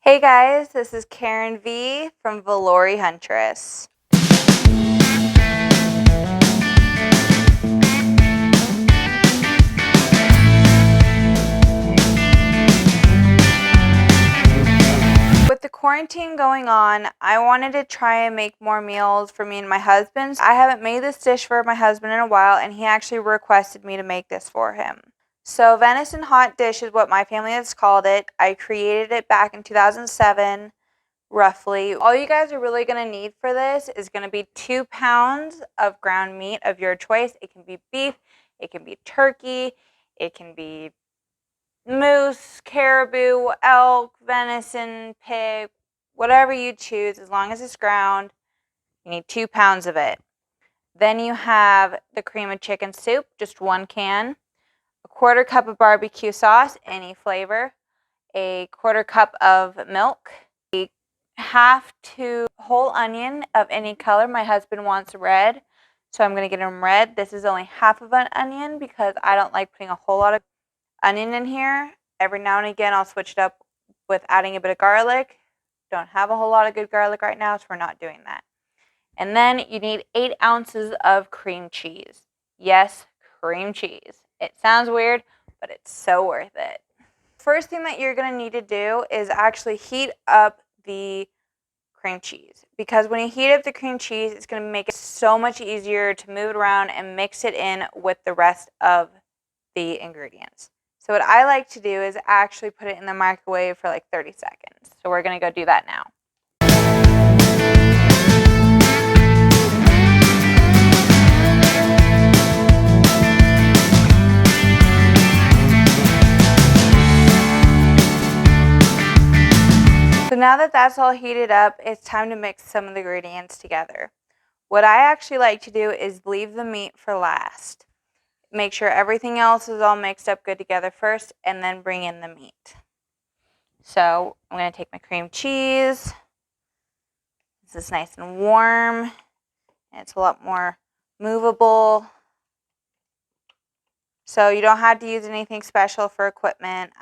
Hey guys, this is Karen V from Vallauri Huntress. With the quarantine going on, I wanted to try and make more meals for me and my husband. I haven't made this dish for my husband in a while, and he actually requested me to make this for him. So Venison Hot-Dish is what my family has called it. I created it back in 2007. Roughly. All you guys are really going to need for this is going to be 2 pounds of ground meat of your choice. It can be beef, it can be turkey, it can be moose, caribou, elk, venison, pig, whatever you choose, as long as it's ground. You need 2 pounds of it. Then you have the cream of chicken soup, just 1 can, a 1/4 cup of barbecue sauce, any flavor, a 1/4 cup of milk, half to whole onion of any color. My husband wants red, so I'm going to get him red. This is only half of an onion because I don't like putting a whole lot of onion in here. Every now and again, I'll switch it up with adding a bit of garlic. Don't have a whole lot of good garlic right now, so we're not doing that. And then you need 8 ounces of cream cheese. Yes, cream cheese. It sounds weird, but it's so worth it. First thing that you're going to need to do is actually heat up the cream cheese, because when you heat up the cream cheese, it's going to make it so much easier to move it around and mix it in with the rest of the ingredients. So what I like to do is actually put it in the microwave for like 30 seconds. So we're going to go do that now. So now that that's all heated up, it's time to mix some of the ingredients together. What I actually like to do is leave the meat for last. Make sure everything else is all mixed up good together first, and then bring in the meat. So I'm going to take my cream cheese. This is nice and warm, and it's a lot more movable. So you don't have to use anything special for equipment.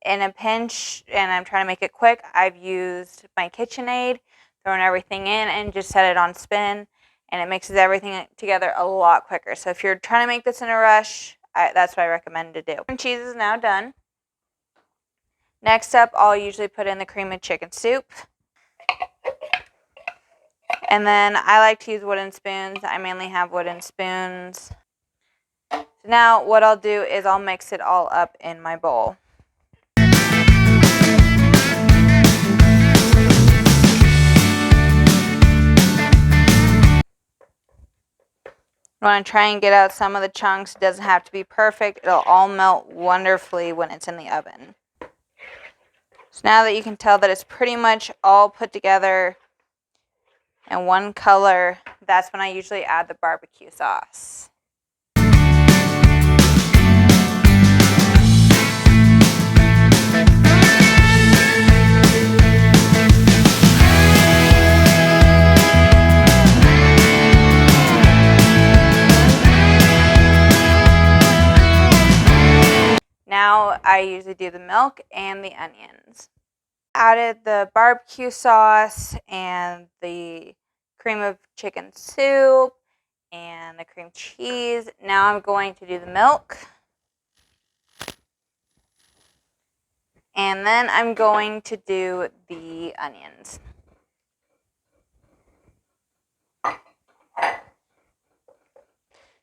In a pinch, and I'm trying to make it quick, I've used my KitchenAid, thrown everything in, and just set it on spin, and it mixes everything together a lot quicker. So if you're trying to make this in a rush, that's what I recommend to do. Cream cheese is now done. Next up, I'll usually put in the cream of chicken soup. And then I like to use wooden spoons. I mainly have wooden spoons. So now what I'll do is I'll mix it all up in my bowl. I want to try and get out some of the chunks. It doesn't have to be perfect. It'll all melt wonderfully when it's in the oven. So now that you can tell that it's pretty much all put together in one color, that's when I usually add the barbecue sauce. Now I usually do the milk and the onions. Added the barbecue sauce and the cream of chicken soup and the cream cheese. Now I'm going to do the milk. And then I'm going to do the onions.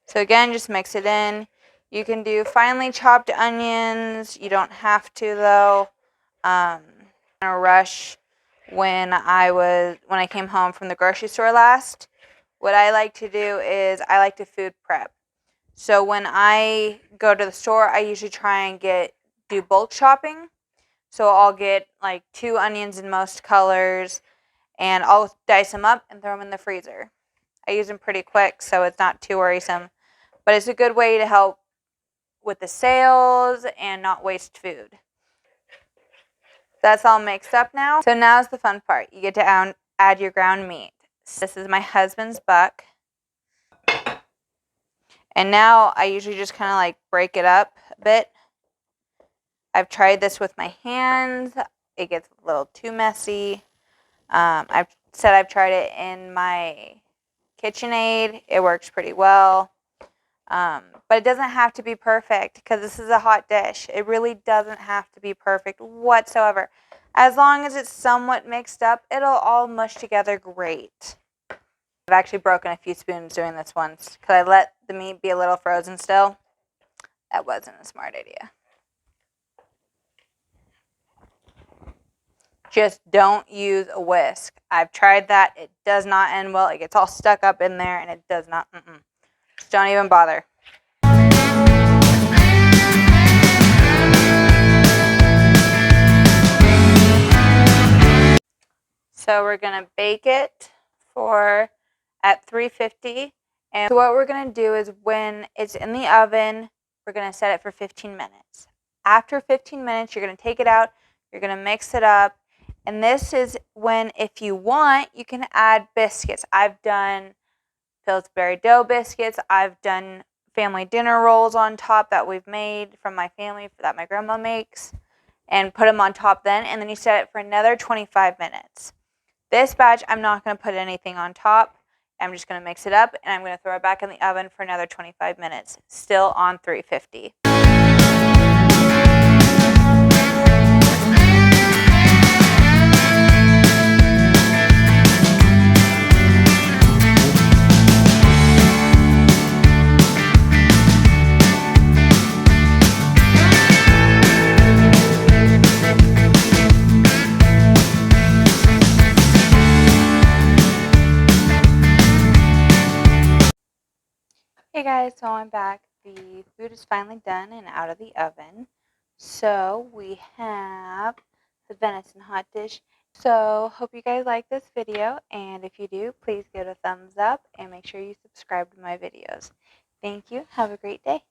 So again, just mix it in. You can do finely chopped onions. You don't have to though. In a rush when I came home from the grocery store last, what I like to do is I like to food prep. So when I go to the store, I usually try and do bulk shopping. So I'll get like 2 onions in most colors, and I'll dice them up and throw them in the freezer. I use them pretty quick, so it's not too worrisome. But it's a good way to help with the sales and not waste food. That's all mixed up now. So now's the fun part. You get to add your ground meat. This is my husband's buck. And now I usually just kind of like break it up a bit. I've tried this with my hands. it gets a little too messy. I've said I've tried it in my KitchenAid. It works pretty well. But it doesn't have to be perfect because this is a hot dish. It really doesn't have to be perfect whatsoever. As long as it's somewhat mixed up, it'll all mush together great. I've actually broken a few spoons doing this once because I let the meat be a little frozen still. That wasn't a smart idea. Just don't use a whisk. I've tried that. It does not end well. It gets all stuck up in there and it does not. Just don't even bother. So we're going to bake it at 350. And so what we're going to do is when it's in the oven, we're going to set it for 15 minutes. After 15 minutes, you're going to take it out. You're going to mix it up. And this is when, if you want, you can add biscuits. I've done Pillsbury dough biscuits. I've done family dinner rolls on top that we've made from my family that my grandma makes. And put them on top then. And then you set it for another 25 minutes. This batch, I'm not going to put anything on top. I'm just going to mix it up, and I'm going to throw it back in the oven for another 25 minutes, still on 350. Hey guys, so I'm back. The food is finally done and out of the oven. So we have the venison hot dish. So hope you guys like this video, and if you do, please give it a thumbs up and make sure you subscribe to my videos. Thank you. Have a great day.